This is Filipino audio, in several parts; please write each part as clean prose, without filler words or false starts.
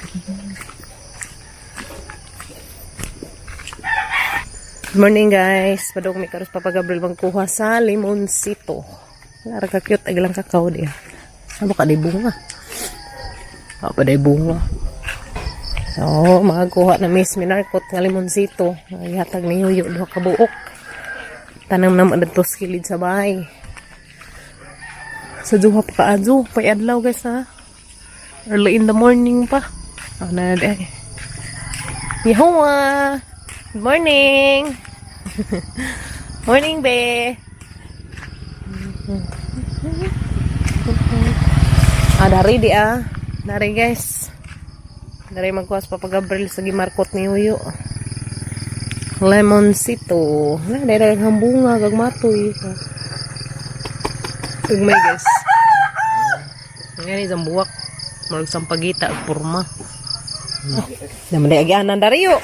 Good morning guys. Padung mi karos Papa Gabriel magkuha sa limonsito. Lara ka cute ay lang kakao dia. Ano ka di bunga? Apa day bunga? So, magakuha na Miss Minarkot nga limonsito. Ihatag ni Yuyo duha ka buok. Tanam naman dito sa kilid sa bahay. Sa duha pa kaadyo, pay adlaw guys ha. Early in the morning pa. Oh, na day. Yahuwa! Good morning! Morning, be! Dari di Dari guys. Dari magkuhas Papa Gabriel sa gimarkot ni Yuyo. Lemonsito. Dari bunga, gagmatoy. Tugmay guys. Ngayon isang buwak. Marag sampagita at purma. Naman ay agianan dari yuk.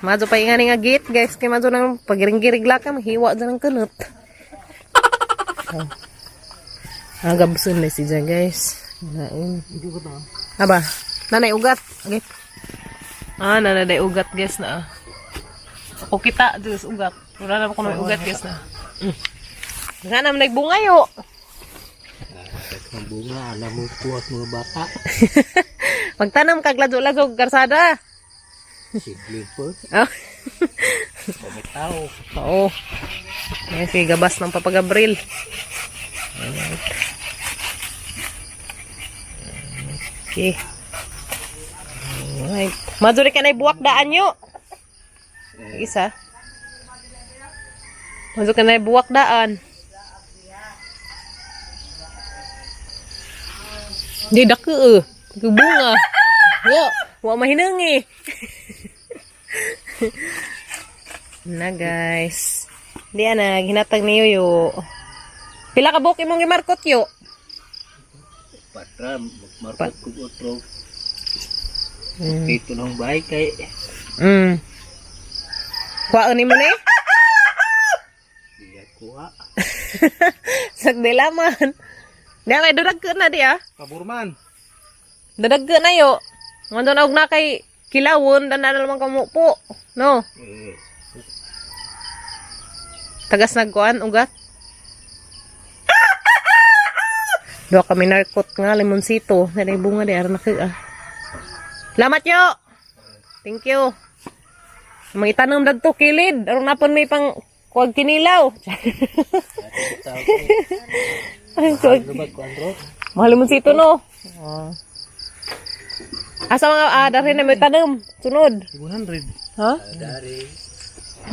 Majo pa nga nga gate guys. Kaya majo nang pagiring-girig laka. Mahiwa dyan ng kanot. Agabsun na siya guys. Aba. Nanay ugat. Okay. Nanay ugat guys na. Ako kita. Diyos ugat. Wala na ako na ugat guys na. Nga naman nagbunga yuk. Ang bunga, alam mo po at mga bata. Magtanam kag lazo-lazo karsada. Sigli po. Oh. Pamitaw. Oo. Ayan si gabas ng Papa Gabriel. Okay. Alright. Maduri ka na buwak daan nyo. Isa. Maduri ka na buwak daan. Di dake bunga. Yo, wa mahinangi. Na guys. Di ana ginatag ni Yuyo. Pila ka buok imong gimarkot yo? Patra, magmarkot ko otro. Dito ng bahay kay. Kuhaan ni mo ni? Iya kuha. Sagdilaman. Di kay dadag na di Kaburman. Dadag na yo. Ngando na og na kay kilawon dan na naman kamo po. No. Tagas nagkuan ugat. Duha kami narkot nga limonsito. Nanay bunga di aron na Salamat yo. Thank you. Mga itanong dagto kilid. Aron napon may pang kuwag kinilaw. Mahal limonsito no. Asa mga dari na may tanong. Sunod. 100. Ha? Dari.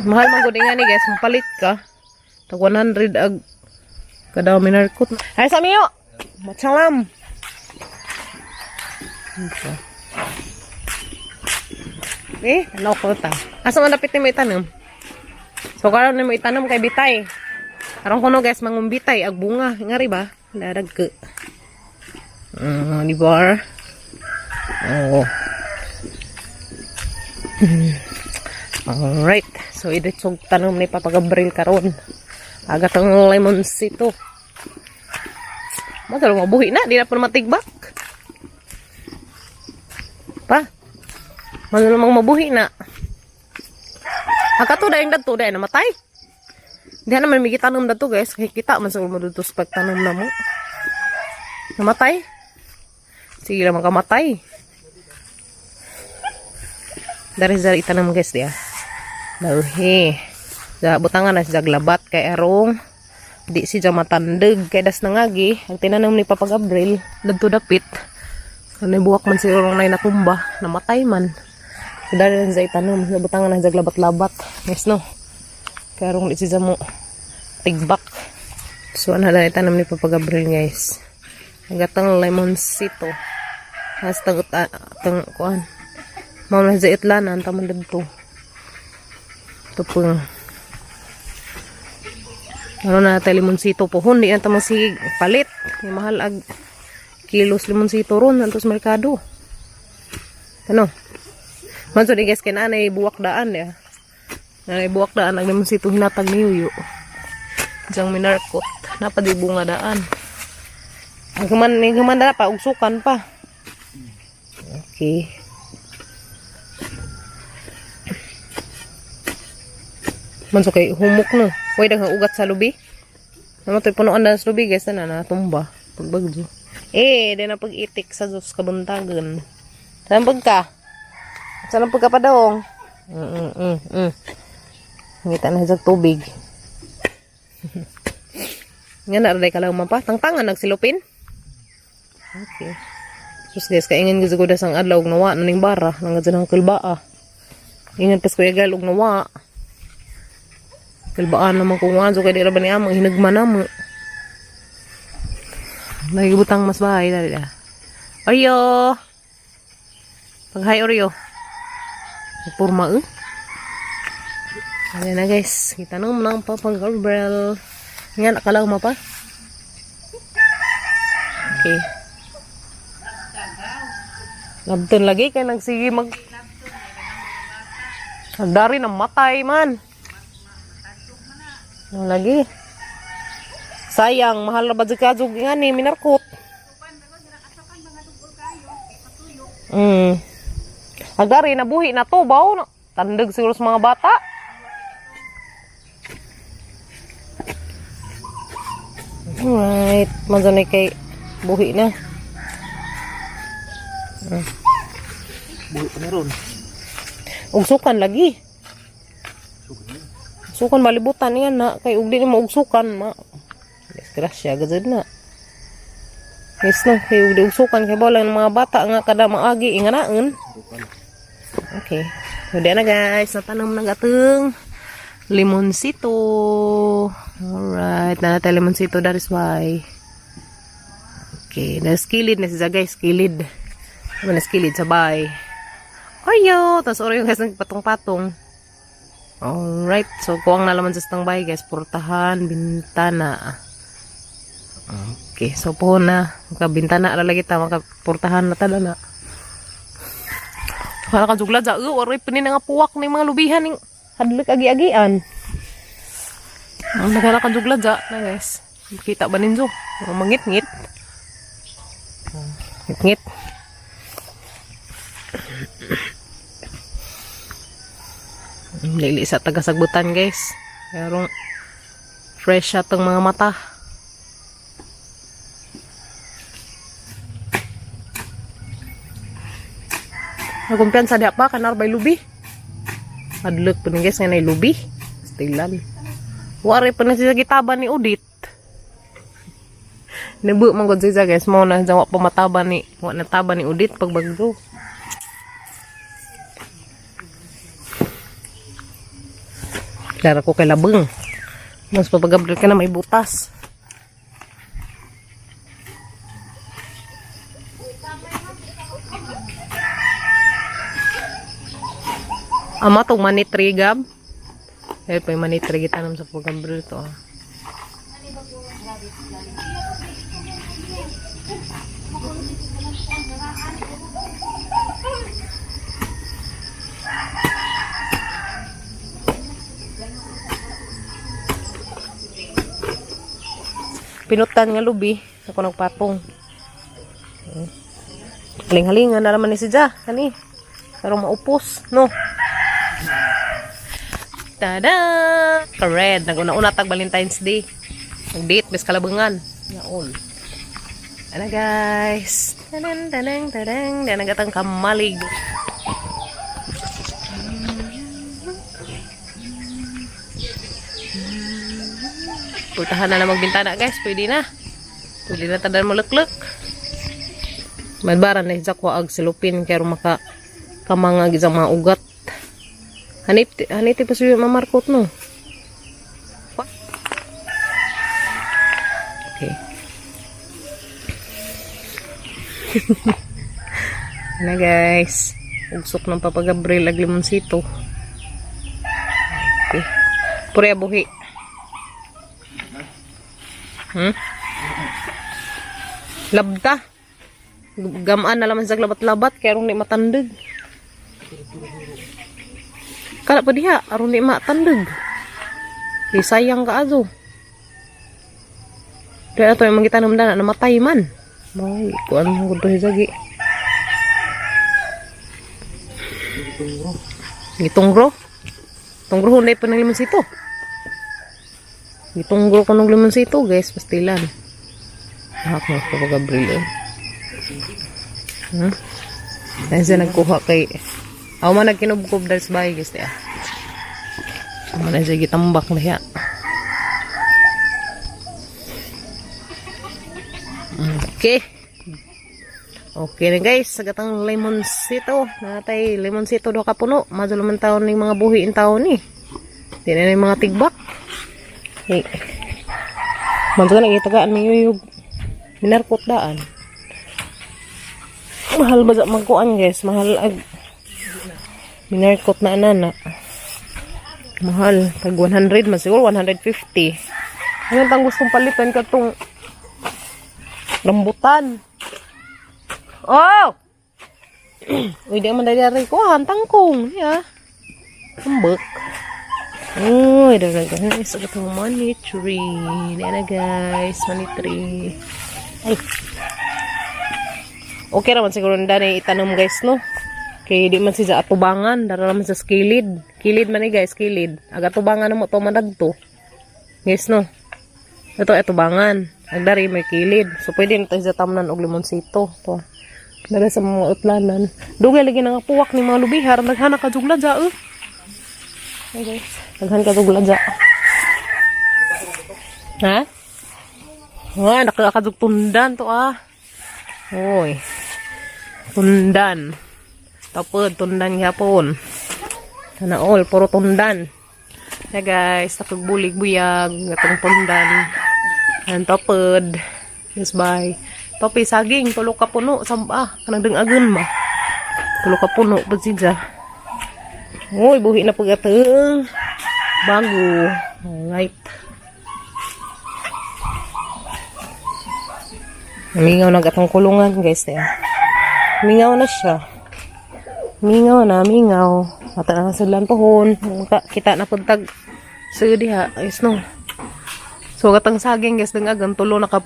Mahal man gud nga ni guys, mapalit ka. Tag 100 ag kada minarkot. Ay sa miyo. Matsalam. Ano ko ta? Asa man dapit ni may tanom? So karon ni may tanom kay bitay. Aron kuno guys mangumbitay ag bunga, ngari ba? Dadag ke. Di bar. Oh. Alright. So iditsog tanom ni Papa Gabriel karon. Aga tang lemonsito. Masal mabuhi na, di na pa matigbak. Pa. Masal mang mabuhi na. Akato daing dadto daing namatay. Di na man migi tanom dadto guys, kay kita man sa madutos pag tanom na mo. Namatay. Sige lang makamatay. Dari itanam guys dia. Dauhe. Da butangan na siya glabat kay arong di siya matandeg kay das nangagi ang tinanam ni Papa Gabriel dadto dapit. Kanay buwak man siya orang nay natumba, namatay man. Dari na siya itanam, da butangan na siya glabat-labat. Yes no. Kay arong di siya mo tigbak. So ana na itanam ni Papa Gabriel guys. Gatang lemonsito. Hastang tang kuan. Mau na sa itlanan taman dito. Ito pong ano na tayo limonsito po. Hindi na tamang si palit. Yung mahal ag kilos limonsito ron. Antos merkado. Ano? Manso di guys kaya na buwak daan ya. Na buwak daan ang limonsito hinatag ni Yuyo. Diyan minarkot. Napadi bunga daan. Ang kuman na pa. Ugsukan pa. Okay. Manso kay humok no. Way daghang ugat sa lubi. Namatay punuan na sa lubi guys na natumba. Pagbagyo. Di na pag-itik sa Diyos kabuntagan. Saan pagka? Saan pagka pa daw? Ngita na sa tubig. Nga na, aray ka lang mapa. Tangtangan, nagsilupin. Okay. Terus guys, kaingin ko sa sang adlaw og nawa naning bara. Nangadyan ang kilbaa. Ingat pas ko yagal og nawa. Kilbaan naman kung nga. So, kaya di na ba niya amang hinagman naman. Nagibutang mas bahay. Oreo! Pag-hi, Oreo. Purma, Ayan na guys. Kita naman lang pa pag-gabriel. Nga, nakalaw mo pa. Okay. Labton lagi kaya nagsige mag... Dari na matay man. Lagi. Sayang, mahal na ba dyan kajog nga ni minarkot. Agdari, nabuhi na to, baw. Tandag siguro sa mga bata. Alright, mazanay kay buhi na. Buhi pa na ron. Ugsukan lagi. Ugsukan malibutan yan na. Kay ugdi na maugsukan. Disgrasya, gazad na. Yes na, kay ugdi ugsukan. Kay bawala ng mga bata nga kada maagi. Inganaan. Okay. Udah na guys. Natanong na gatong limonsito. Alright. Nanatay limonsito. That is why. Okay. Naskilid na siya guys. Skilid. Naskilid sabay. Oreo! Tapos Oreo guys nagpatong-patong. Alright. So, kuwang nalaman sa standby guys. Portahan, bintana. Okay. So, po na. Magkabintana alalagi ta. Magkaportahan na tala na. Kala ka jugla dyan. Oray panin nga puwak ng mga lubihan. Hadlik agi-agian. Ang nagala ka jugla dyan na guys. Kita ba ninyo? Mangit-ngit. Ngit-ngit. Lili sa tagasagbutan guys. Pero fresh siya itong mga mata. Nagkumpiyansa di pa kanar bay lubi. Adlok po guys nga na lubi. Stilan. Wari pa na siya gitaban ni Udit. Nebu manggod siya guys. Mau na jawa pamataban ni. Wak na taban ni Udit pag bagdo. Klara ko kay labeng. Mas papagabril ka na may butas. Ama itong manitri gab. Ayun pa yung manitri gitanam sa pagabril to. Pinutan nga lubi. Ako nagpatong. Haling-halingan na naman ni si Ja. Kani. Pero maupos. No. Tada! Ka-red. Nag-una-una tag Valentine's Day. Nag-date. Bes kalabangan. Yaon. Ano guys. Tadang. Nagatang kamalig. Pultahan na lang magbintana guys. Pwede na. Pwede na tadan malukluk. Madbaran na sa kwaag silupin. Kaya maka kamangag sa mga ugat. Haniti pa siya mamarkot no. Okay. Ano guys. Ugsok ng papagabril ag limonsito. Okay. Puri abuhi. Labda. Gamaan na laman sa labat-labat kaya rong di matandag. Kala pa diha, aron di matandag. Di sayang ka azo. Kaya ito yung mga gitanam na namatay man. May kuan mo kudo hizagi. Tungro. Gitungro. Tungro hunday pa ng limonsito. Gitungro ko ng limonsito, guys. Pastilan. Hak mo pa Gabriel. Dahil siya nagkuha kay... Ako man nagkinubkob dahil sa bahay, guys. Ako man siya gitambak na siya. Okay. Okay na guys, sagatang limonsito. Natay limonsito do kapuno. Madulaman taon ng mga buhiin taon ni. Di na yung mga tigbak. Okay. Manto ka nagitagaan mo yung minarkot daan. Mahal ba sa magkuan guys? Mahal ag minarkot na anana. Mahal. Tag 100 man siguro 150. Ano tang gustong palitan ka tong rambutan. Oh! Uy, di man dari ko. Tangkong. Yeah. Hambak. Uy, dari guys. Sagat ng money tree. Yan na guys. Money tree. Ay. Okay naman siguro na itanong guys, no? Kaya di man siya atubangan. Dara naman sa kilid. Kilid man guys, kilid. Aga tubangan mo to manadto. Guys, no? Ito atubangan. Ang dari may kilid. So, pwede na tayo sa tamnan og limonsito. Ito. Dala sa mga utlanan. Dugay lagi na nga puwak ni mga lubihar. Naghana ka jugla dya, Hey guys. Naghan ka jugla dya. Ha? Nakakajug tundan to, Uy. Tundan. Tapod, tundan yapon. Sana all, puro tundan. Ya guys, tapog bulig buyag. Gatong tundan. Ang tapod. Yes, bye. Topi saging, tulo ka puno. Samba, kanang dengagun ma. Tulo ka puno, pagsidya. Uy, buhi na pagateng. Bago. Alright. Mingaw na gatong kulungan, guys. Mingaw na siya. Mingaw na, mingaw. Mata na sa lantohon. Kita na pagtag. So, diha. Ayos no. So, gatang saging, guys. Dengagan, tulo na ka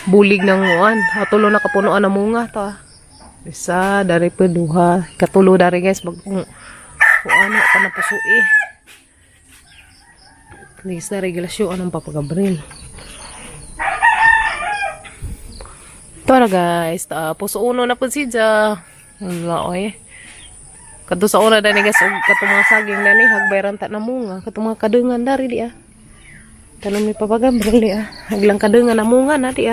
bulig ng uwan. Tulo na kapunuan ng munga to. Isa, dari pa duha. Katulo dari guys. Kung ano pa na pusui. Please, dari gilasyo. Anong papagabril. Ito na guys. Tapos uno na po siya. Wala oy. Kato sa una dani guys. Kato mga saging dani. Hagbayran ta na munga. Kato mga kadungan dari di Tanong may papagabril di Haglang kadungan na munga na di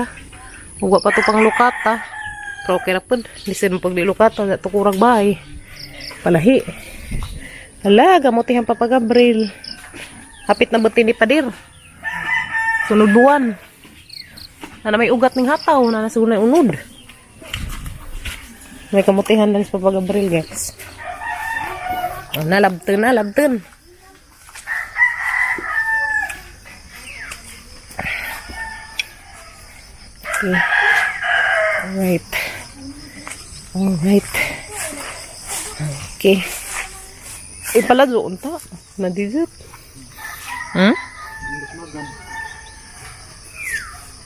Huwag pa ito pang lukata. Pero okay na po. Lisin mo pag di lukata. Ito kurang bahay. Palahi. Hala, gamutihan pa Gabriel. Hapit na buti ni Padir. Sunuduan. Na may ugat ng hataw. Na nasiguro na unod. May kamutihan na pa Gabriel guys. Nalabten, nalabten. Okay. Alright. Alright. Okay. Pala doon ta. Nadigit.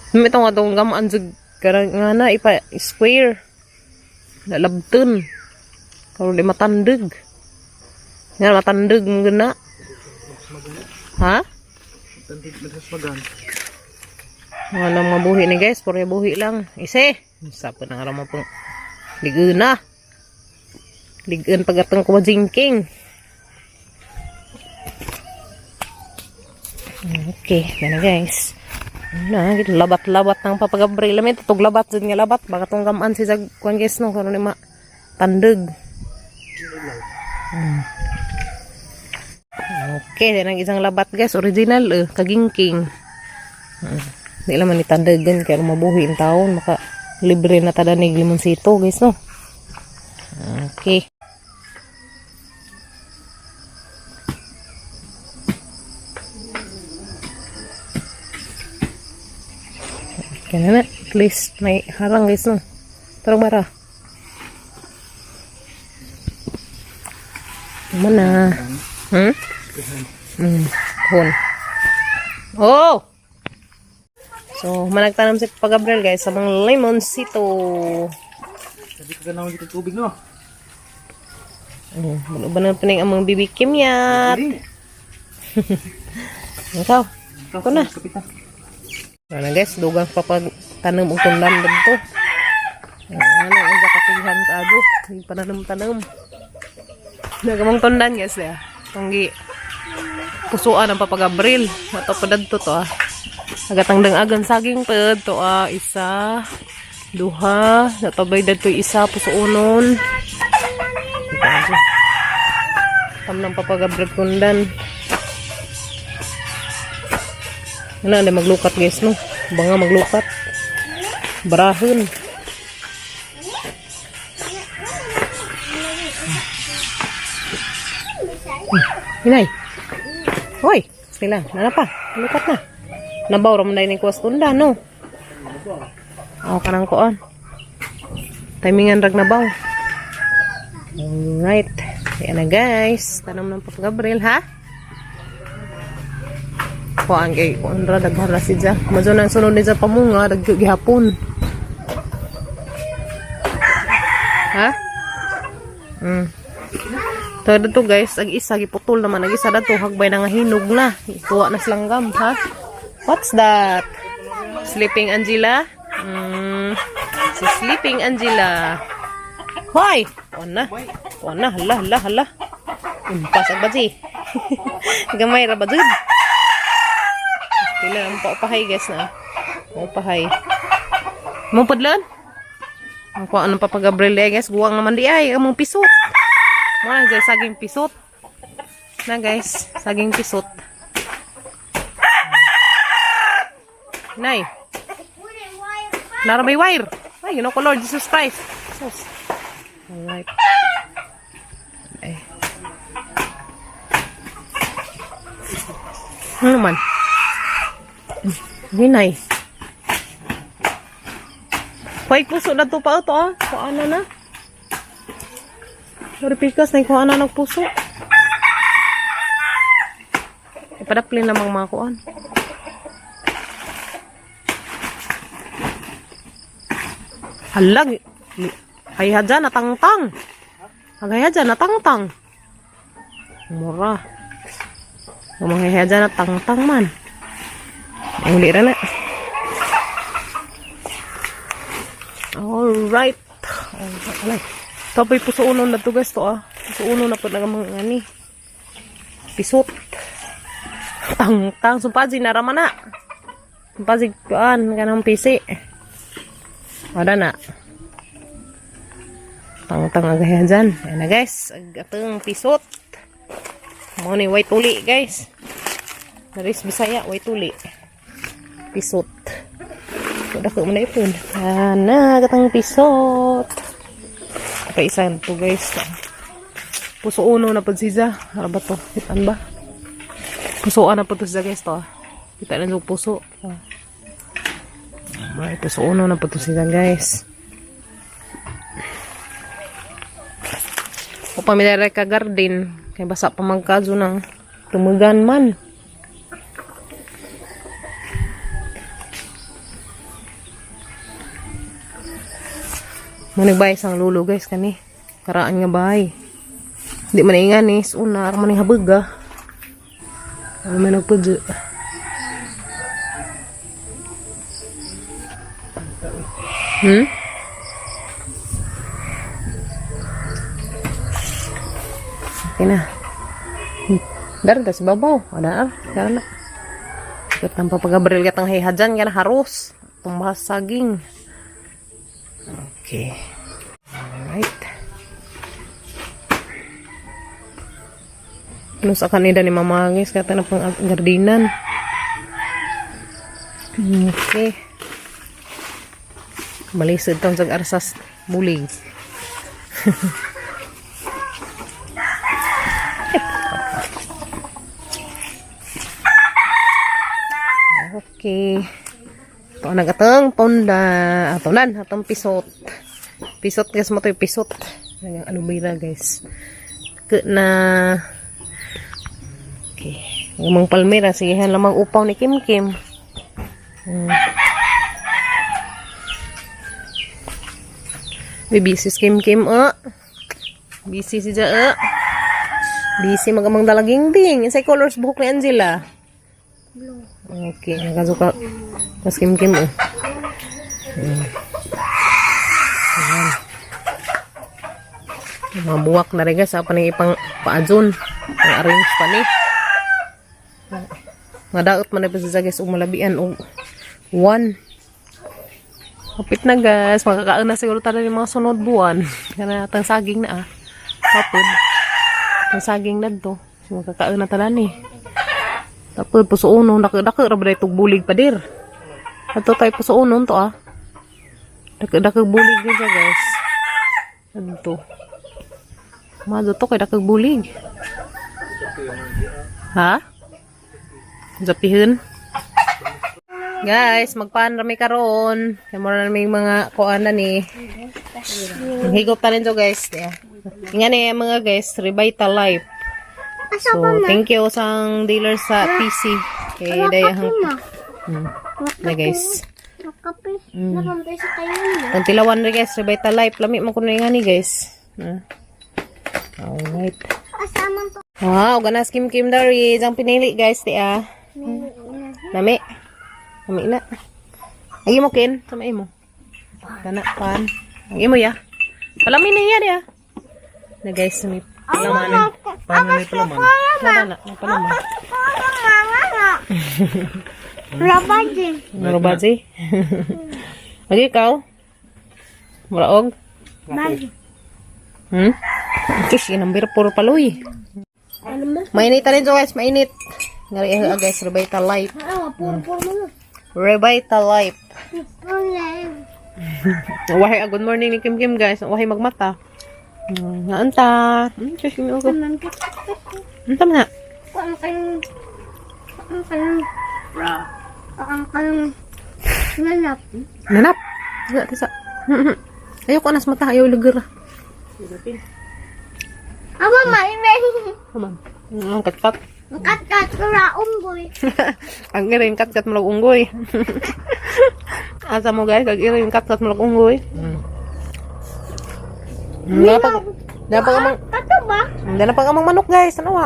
Ito nga itong gamaan sa karang nga na square. Nalabten. Kalau di matandig. Nga matandig mo gana. Ha? Tandig magasmagan. Walang mabuhi ni guys, puro buhi lang. Ise, sa pa nang arama pong ligun na. Ligun pagatong ko majingking. Okay, na guys. Na, labat-labat ng papagabril. Lamit, itog labat, dyan nga labat. Baka itong gamaan si Zagwan guys, no? Kano ni tandag. Okay, yan ang isang labat guys. Original, kagingking. Hindi naman itandagan kaya mabuhi ang taon maka libre na tadanig limonsito guys no. Okay. Kaya na at least may harang guys no. Tarong bara. Mana? Hon. Oh! So, managtanam si Gabriel guys sa mga limonsito. Sabi ko ganaw dito tubig no. Bener-bener pening amang bibi kimyat. Ikaw. Ako na. Nah guys, dugang papagtanom og tundan dito. Ano ang kapilihan ka ado, yung pananam-tanam. Nagamang tundan guys ya. Tunggi pusuan ang papagabril. Ato pa dadto to ah. Agatang agan saging pad to ah. Isa, duha, natabay dadto isa pusuonon. Tam ng papagabril tundan. Ano na maglukat guys no. Banga maglukat. Barahon. Hinay. Hoy, sila. Nana pa. Lukat na. Nabaw ramon dai ning kuwas tunda no. Aw kanang kuan. Timingan rag nabaw. Alright. Yan na guys. Tanam ng papagabril ha. Kuan kay kuan ra daghan ra sidya. Majo nang sunod ni sa pamunga dagyo gihapon. Ha? Todo to guys, ag isa giputol naman, ag isa dato hagbay na nga hinog na. Tuwa na silanggam, ha? What's that? Sleeping Angela? Si Sleeping Angela. Hoy! Kuan na. Hala. Impas ag baji. Gamay ra ba jud? Pila ang paupahay guys na. Paupahay. Mumpadlan? Ang kuha ng papagabril guys. Guwang naman di ay. Among pisot. Mga dyan saging pisot. Na guys. Saging pisot. Nay. Narabay wire. Ay, ginoo ko Lord Jesus Christ. Jesus. Alright. Ay. Ano naman? Hinay. Kuhay puso na to pa ito ah. Kuha na. Loripikas na kuha na ng puso. Ipadaplin lamang mga kuhan. Halag. Hayha dyan natangtang. Hagaya dyan natangtang. Mura. Mamahaya dyan natangtang man. Uli na. Alright. Tapos pusuunon na to guys to ah. Pusuunon na po na mga ngani. Pisot. Tang sumpazi na raman na. Sumpazi kuan kanang pisi. Ada na. Tang agayan dyan. Ayan na guys. Agatong pisot. Mo ni white tuli guys. Naris Bisaya white tuli. Pisot. Udah ko muna ipon. Na, katang pisot. Okay, isa to guys. Puso uno na po siya. Ano ba to? Kitaan ba? Pusoan na po to siya guys to. Kita na yung puso. Ay, puso uno na po to siya guys. O pamilyar ka garden. Kaya basa pa magkazo ng tumugan man. Manigbay sang lulo guys kani. Karaan nga bahay. Di man ingan ni una ara man habega. Ano man nagpudyo. Okay na. Dar tas babaw. Ada kana. Kat tanpa pagabril katang hayhajan kana harus tumbas saging. Okay. Alright. Ano sa kanida ni Mama guys, kata na pang gardinan. Okay. Malisod tong sag arsas bulig. Okay. Ito nagatang ponda. Atonan, atong pisot. Pisot guys mo to yung pisot. Yung aloe vera guys. Na okay. Yung mga palmera, sigihan lamang upaw ni Kim Kim. Baby sis Kim Kim Busy si Ja. Busy magamang dalaging ding. Insay colors buhok ni Angela. Blue. Okay, nakasuka. Mas kim-kim eh. Ayan. Mga buwak na rin guys. Apa nang ipang paadyon. Ang arrange pa ni. Nga daot man na pa sa guys. Umalabian. 1. Kapit na guys. Makakaon na siguro tayo ng mga sunod buwan. Kaya natang saging na Tapod. Ang saging na to. Makakaon na tayo ni. Tapos puso-uno. Daka-daka rabay itong bulig pa dir. Ato tayo puso-uno to Daka-daka bulig niya guys. Ano to? Mado to kay daka bulig. Ha? Zapihun? Guys, magpaan rami karon. Kaya mura na may mga kuanan ni. Higop talin to guys. Nga ni mga guys, Revital Life. So, thank you sang dealer sa PC. Kay dayahang na guys. Nakape. Nakape sa kayo na. Ang tilawan rin guys, Revital Life. Lami mo ko na nga ni guys. Alright. Asaman to. Wow, ganas kim-kim dari. Ang pinili guys, Lami. Lami na. Agi mo kin, sama imo. Kana pan. Agi mo ya. Palami na yan ya. Na guys, may palaman. Paano may palaman? Na, may palaman. Rabaji. Marubadzi. Lagi ikaw? Muraog? Baji. Kish, inambir puro paloy. Ano mo? Mainit na rin so guys, mainit. Ngari guys, Revital Life. Puro mo. Revital Life. Puro. Wahay, good morning ni Kim Kim guys. Wahay magmata. Naanta. Kish, ino ko. Anta na. Ang kayong nanap. Nanap. Wala, tisa. Ayoko anas mata, ayaw lugar. Aba, maimay. Kaman. Ang kat-kat. Kat-kat ko raong boy. Ang iring kat-kat malag unggoy. Asa mo guys, ang iring kat-kat malag unggoy. Dapat amang Kato ba? dapat amang manok guys. Ano wa?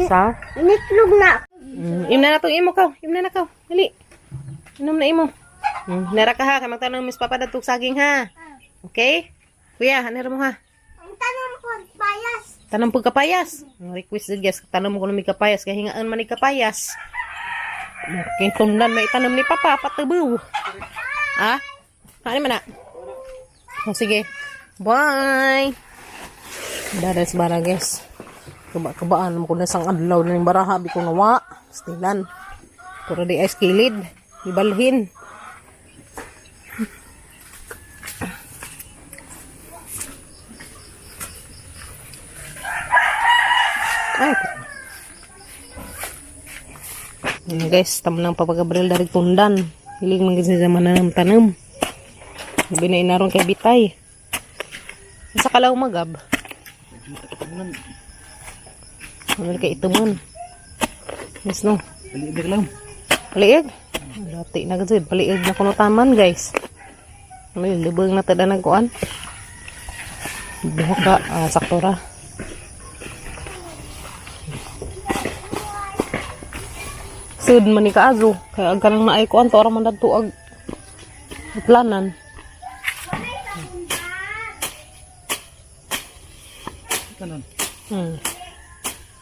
Sa? Initlog na. Imna na to imo ka. Imna na ka. Dali. Inom na imo. Nara ka ha, kay magtanong Miss Papa datog saging ha. Okay? Kuya, hanero mo ha. Ang tanong po, payas. Tanong po kapayas. Request din guys, tanong mo kung may kapayas. Kaya hingaan man ni kapayas. Okay, tundan may tanong ni Papa, patubo. Ha? Ano man na? O sige. Bye! Dadas bara guys. Kaba-kabaan mo ko na sang adlaw na yung baraha. Bi ko nawa. Stilan. Pero di ay skilid. Ibalhin. Ay. Ayan guys, tamo ng papagabril dari tundan. Hiling mga sa mananam tanam. Sabi na inaron kay bitay. Sa kalaw magab. Ano kay ituman. Yes no. Paliig lang. Paliig. Dati na gud paliig na kuno taman guys. Ano yung lubang na tada nagkuan. Buha ka saktora. Sud man ni kaazo kay ag kanang naay ko anto ra man dadto ag planan. Kanon.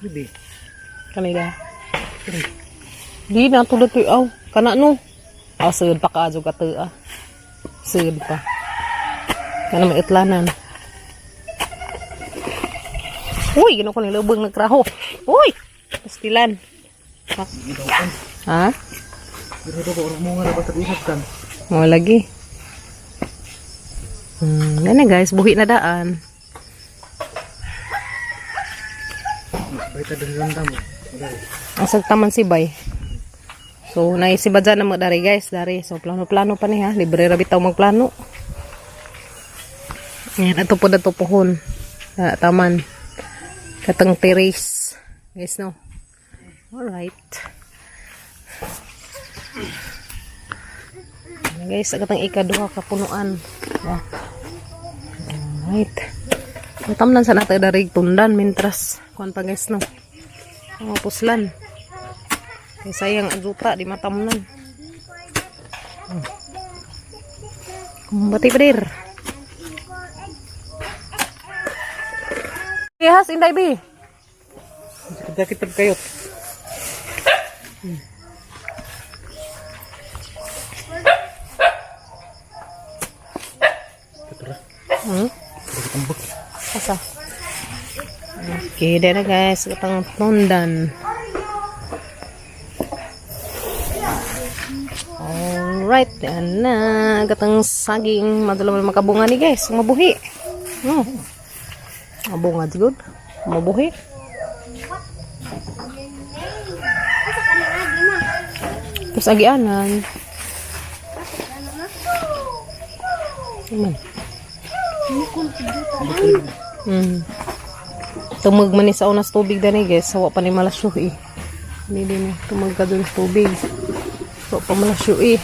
Bibi. Kanila. Di na tulad to aw kana no. Sud pa kaazo ka to Sud pa. Kana may itlanan. Uy, gino ko ni lubang nagtraho. Uy, pastilan. Ha? Pero ko orang mo nga dapat tag-usap kan. Mo lagi. Yan guys, buhi na daan. Baita dari lang tamo. Asag taman si Bay. So, naisibad dyan na mo dari guys. Dari. So, plano-plano pa niya. Libre rabi tao magplano. Yan, ito po na ito pohon. Taman. Katang terrace. Guys, no? Alright. Guys, agatang ikaduha kapunuan. Yeah. Alright. Matamnan sa natin darig tundan mintras. Kuan pa guys no. Mga puslan. Kaya sayang ajuta di matamnan. Kumbati pa dir. Ihas inday bi. Sakit kayo. Hmm? Asa? Okay, dahil na guys. Katang tundan. Alright, yan na. Katang saging. Madala mo makabunga ni guys. Mabuhi. Oh. Mabunga good. Mabuhi. Terus agianan. Tumag man ni sa unas tubig dani guys. Sawa pa ni malasyo eh. Hindi din tumag ka dun sa tubig. Sawa pa malasyo eh.